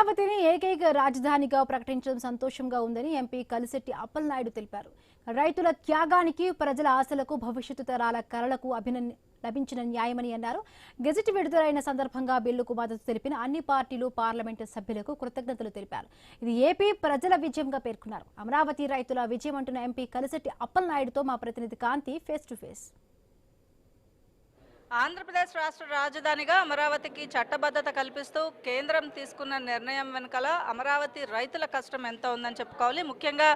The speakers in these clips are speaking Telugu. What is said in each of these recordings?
అమరావతిని ఏకైక రాజధానిగా ప్రకటించడం సంతోషంగా ఉందని ఎంపీ కలిశెట్టి అప్పలనాయుడు తెలిపారు. రైతుల త్యాగానికి, ప్రజల ఆశలకు, భవిష్యత్తు తరాల కలలకు లభించిన న్యాయమని అన్నారు. గెజెట్ విడుదలైన సందర్భంగా బిల్లుకు మద్దతు తెలిపిన అన్ని పార్టీలు, పార్లమెంటు సభ్యులకు కృతజ్ఞతలు తెలిపారు. ఇది ఏపీ ప్రజల విజయంగా పేర్కొన్నారు. అమరావతి రైతుల విజయం అంటున్న ఎంపీ కలిశెట్టి అప్పలనాయుడుతో మా ప్రతినిధి కాంతి ఫేస్ టు ఫేస్. ఆంధ్రప్రదేశ్ రాష్ట్ర రాజధానిగా అమరావతికి చట్టబద్ధత కల్పిస్తూ కేంద్రం తీసుకున్న నిర్ణయం వెనుకల అమరావతి రైతుల కష్టం ఎంత ఉందని చెప్పుకోవాలి. ముఖ్యంగా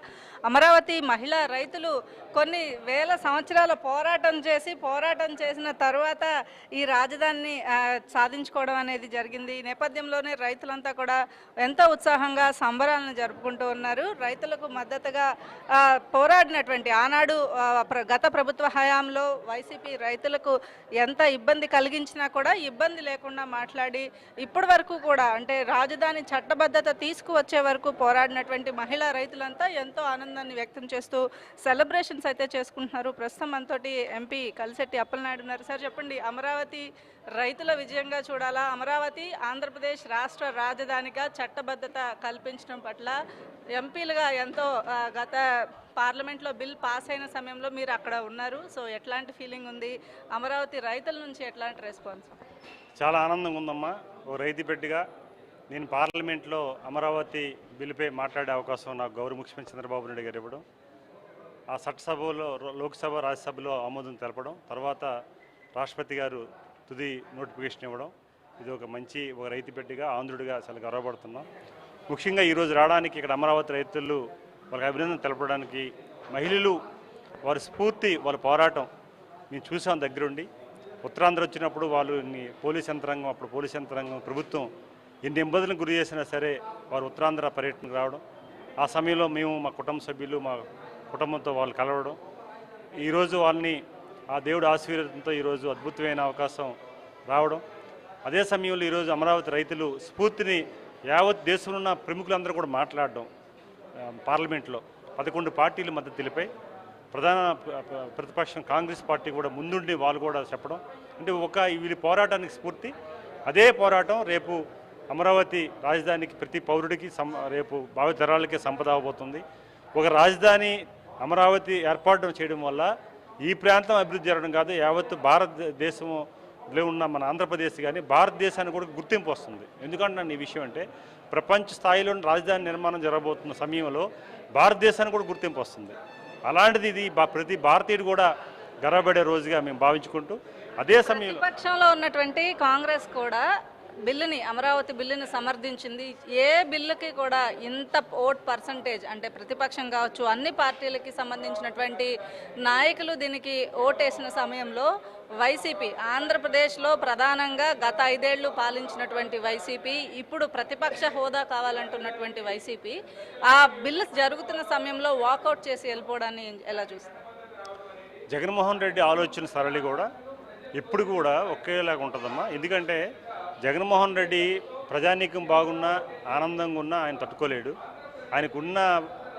అమరావతి మహిళా రైతులు కొన్ని వేల సంవత్సరాల పోరాటం చేసిన తరువాత ఈ రాజధానిని సాధించుకోవడం అనేది జరిగింది. ఈ నేపథ్యంలోనే రైతులంతా కూడా ఎంతో ఉత్సాహంగా సంబరాలను జరుపుకుంటూ ఉన్నారు. రైతులకు మద్దతుగా పోరాడినటువంటి ఆనాడు గత ప్రభుత్వ హయాంలో వైసీపీ రైతులకు ఎంత ఇబ్బంది కలిగించినా కూడా ఇబ్బంది లేకుండా మాట్లాడి ఇప్పటి వరకు కూడా అంటే రాజధాని చట్టబద్ధత తీసుకువచ్చే వరకు పోరాడినటువంటి మహిళా రైతులంతా ఎంతో ఆనందాన్ని వ్యక్తం చేస్తూ సెలబ్రేషన్స్ అయితే చేసుకుంటున్నారు. ప్రస్తుతం మనతోటి ఎంపీ కలిశెట్టి అప్పలనాయుడు ఉన్నారు. సార్ చెప్పండి, అమరావతి రైతుల విజయంగా చూడాలా, అమరావతి ఆంధ్రప్రదేశ్ రాష్ట్ర రాజధానిగా చట్టబద్ధత కల్పించడం పట్ల ఎంపీలుగా ఎంతో గత పార్లమెంట్లో బిల్ పాస్ అయిన సమయంలో మీరు అక్కడ ఉన్నారు. సో ఎట్లాంటి ఫీలింగ్ ఉంది? అమరావతి రైతుల నుంచి ఎట్లాంటి రెస్పాన్స్? చాలా ఆనందంగా ఉందమ్మా. ఓ రైతు బిడ్డగా నేను పార్లమెంట్లో అమరావతి బిల్లుపై మాట్లాడే అవకాశం నాకు గౌరవ ముఖ్యమంత్రి చంద్రబాబు నాయుడు గారు ఇవ్వడం, ఆ చట్టసభలో లోక్సభ రాజ్యసభలో ఆమోదం తెలపడం, తర్వాత రాష్ట్రపతి గారు తుది నోటిఫికేషన్ ఇవ్వడం, ఇది ఒక రైతు బిడ్డగా ఆంధ్రుడిగా చాలా గర్వపడుతున్నాం. ముఖ్యంగా ఈరోజు రావడానికి ఇక్కడ అమరావతి రైతులు వాళ్ళకి అభినందన తెలపడానికి, మహిళలు వారి స్ఫూర్తి, వాళ్ళ పోరాటం మేము చూసాం దగ్గరుండి. ఉత్తరాంధ్ర వచ్చినప్పుడు వాళ్ళని పోలీస్ యంత్రాంగం ప్రభుత్వం ఎన్ని ఇబ్బందులకు గురి చేసినా సరే వారు ఉత్తరాంధ్ర పర్యటనకు రావడం, ఆ సమయంలో మేము మా కుటుంబ సభ్యులు మా కుటుంబంతో వాళ్ళు కలవడం, ఈరోజు వాళ్ళని ఆ దేవుడు ఆశీర్వాదంతో ఈరోజు అద్భుతమైన అవకాశం రావడం, అదే సమయంలో ఈరోజు అమరావతి రైతులు స్ఫూర్తిని యావత్ దేశంలో ఉన్న ప్రముఖులందరూ కూడా మాట్లాడడం, పార్లమెంట్లో 11 పార్టీలు మద్దతు తెలిపాయి. ప్రధాన ప్రతిపక్షం కాంగ్రెస్ పార్టీ కూడా ముందుండి వాళ్ళు కూడా చెప్పడం, అంటే వీళ్ళ పోరాటానికి స్ఫూర్తి. అదే పోరాటం రేపు అమరావతి రాజధానికి ప్రతి పౌరుడికి రేపు భావితరాలకే సంపద అవబోతుంది. ఒక రాజధాని అమరావతి ఏర్పాటు చేయడం వల్ల ఈ ప్రాంతం అభివృద్ధి జరగడం కాదు, యావత్తు భారతదేశంలో ఉన్న మన ఆంధ్రప్రదేశ్ కానీ భారతదేశానికి కూడా గుర్తింపు వస్తుంది. ఎందుకంటే ఈ విషయం అంటే ప్రపంచ స్థాయిలో రాజధాని నిర్మాణం జరగబోతున్న సమయంలో భారతదేశానికి కూడా గుర్తింపు వస్తుంది. అలాంటిది ఇది ప్రతి భారతీయుడు కూడా గర్వపడే రోజుగా మేము భావించుకుంటూ, అదే సమయంలో పక్షంలో ఉన్నటువంటి కాంగ్రెస్ కూడా అమరావతి బిల్లుని సమర్థించింది. ఏ బిల్లుకి కూడా ఇంత ఓట్ పర్సంటేజ్ అంటే ప్రతిపక్షం కావచ్చు, అన్ని పార్టీలకి సంబంధించినటువంటి నాయకులు దీనికి ఓటేసిన సమయంలో వైసీపీ ఆంధ్రప్రదేశ్లో ప్రధానంగా గత 5 ఏళ్లు పాలించినటువంటి వైసీపీ, ఇప్పుడు ప్రతిపక్ష హోదా కావాలంటున్నటువంటి వైసీపీ ఆ బిల్లు జరుగుతున్న సమయంలో వాకౌట్ చేసి వెళ్ళిపోవడాన్ని ఎలా చూస్తారు? జగన్మోహన్ రెడ్డి ఆలోచన సరళి కూడా ఎప్పుడు కూడా ఒకేలాగా ఉంటుందమ్మా. ఎందుకంటే జగన్మోహన్ రెడ్డి ప్రజానీకం బాగున్నా ఆనందంగా ఉన్నా ఆయన తట్టుకోలేడు. ఆయనకున్న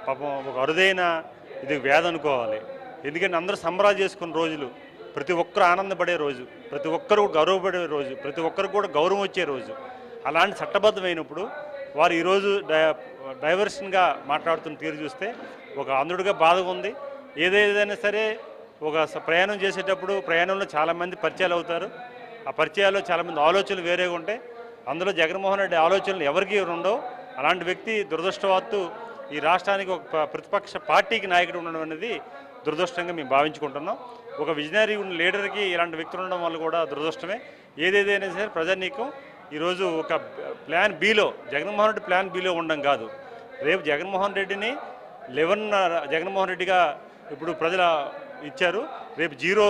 పాపం ఒక అరుదైన ఇది వ్యాధి అనుకోవాలి. ఎందుకంటే అందరూ సంబరాలు చేసుకున్న రోజులు, ప్రతి ఒక్కరు ఆనందపడే రోజు, ప్రతి ఒక్కరు గౌరవపడే రోజు, ప్రతి ఒక్కరికి కూడా గౌరవం వచ్చే రోజు. అలాంటి చట్టబద్ధమైనప్పుడు వారు ఈరోజు డైవర్షన్గా మాట్లాడుతున్న తీరు చూస్తే ఒక ఆంధ్రుడిగా బాధగా ఉంది. ఏదైనా సరే ఒక ప్రయాణం చేసేటప్పుడు ప్రయాణంలో చాలామంది పరిచయాలు అవుతారు. ఆ పరిచయాల్లో చాలామంది ఆలోచనలు వేరేగా ఉంటాయి. అందులో జగన్మోహన్ రెడ్డి ఆలోచనలు ఎవరికి ఉండవు. అలాంటి వ్యక్తి దురదృష్టవత్తు ఈ రాష్ట్రానికి ఒక ప్రతిపక్ష పార్టీకి నాయకుడు ఉండడం అనేది దురదృష్టంగా మేము భావించుకుంటున్నాం. ఒక విజనరీ ఉన్న లీడర్కి ఇలాంటి వ్యక్తులు ఉండడం వల్ల కూడా దురదృష్టమే. ఏదేదైనా సరే ప్రజానీకం ఈరోజు ఒక plan below, Jaganmohan Reddy plan below ఉండడం కాదు, రేపు జగన్మోహన్ రెడ్డిని జగన్మోహన్ రెడ్డిగా ఇప్పుడు ప్రజల ఇచ్చారు, రేపు 0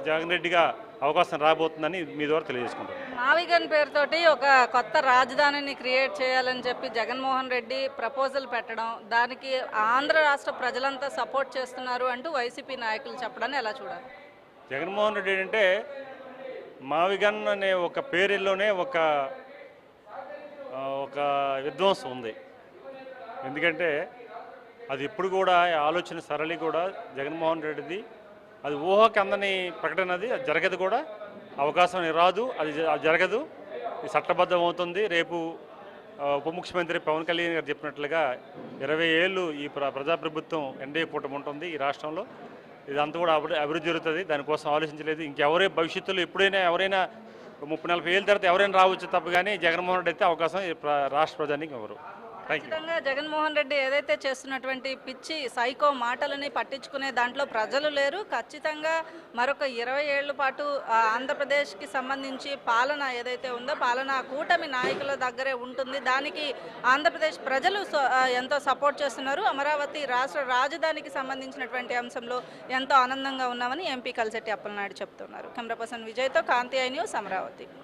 జగన్ రెడ్డిగా అవకాశం రాబోతుందని మీ ద్వారా తెలియజేసుకుంటాం. మావిగన్ పేరుతోటి ఒక కొత్త రాజధానిని క్రియేట్ చేయాలని చెప్పి జగన్మోహన్ రెడ్డి ప్రపోజల్ పెట్టడం, దానికి ఆంధ్ర రాష్ట్ర ప్రజలంతా సపోర్ట్ చేస్తున్నారు అంటూ వైసీపీ నాయకులు చెప్పడాన్ని ఎలా చూడాలి? జగన్మోహన్ రెడ్డి అంటే మావిగన్ అనే ఒక పేరులోనే ఒక విధ్వంసం ఉంది. ఎందుకంటే అది ఇప్పుడు కూడా ఆలోచన సరళి కూడా జగన్మోహన్ రెడ్డిది, అది ఊహకి అందని ప్రకటన, అది జరగదు కూడా, అవకాశం రాదు, అది జరగదు, ఇది చట్టబద్ధం అవుతుంది. రేపు ఉప ముఖ్యమంత్రి పవన్ కళ్యాణ్ గారు చెప్పినట్లుగా 20 ఏళ్ళు ఈ ప్రజాప్రభుత్వం ఎన్డీఏ కూటమి ఉంటుంది ఈ రాష్ట్రంలో. ఇదంతా కూడా అభివృద్ధి జరుగుతుంది. దానికోసం ఆలోచించలేదు. ఇంకెవరే భవిష్యత్తులో ఎప్పుడైనా ఎవరైనా 30-40 ఏళ్ళ తర్వాత ఎవరైనా రావచ్చు తప్ప కానీ జగన్మోహన్ రెడ్డి అయితే అవకాశం రాష్ట్ర ప్రజానికి ఎవరు. Thank you. ఖచ్చితంగా జగన్మోహన్ రెడ్డి ఏదైతే చేస్తున్నటువంటి పిచ్చి సైకో మాటలని పట్టించుకునే దాంట్లో ప్రజలు లేరు. ఖచ్చితంగా మరొక 20 ఏళ్ల పాటు ఆంధ్రప్రదేశ్కి సంబంధించి పాలన ఏదైతే ఉందో పాలన కూటమి నాయకుల దగ్గరే ఉంటుంది. దానికి ఆంధ్రప్రదేశ్ ప్రజలు ఎంతో సపోర్ట్ చేస్తున్నారు. అమరావతి రాష్ట్ర రాజధానికి సంబంధించినటువంటి అంశంలో ఎంతో ఆనందంగా ఉన్నామని ఎంపీ కలిసెట్టి అప్పలనాయుడు చెప్తున్నారు. కెమెరా పర్సన్ విజయ్తో కాంతి ఐ న్యూస్, అమరావతి.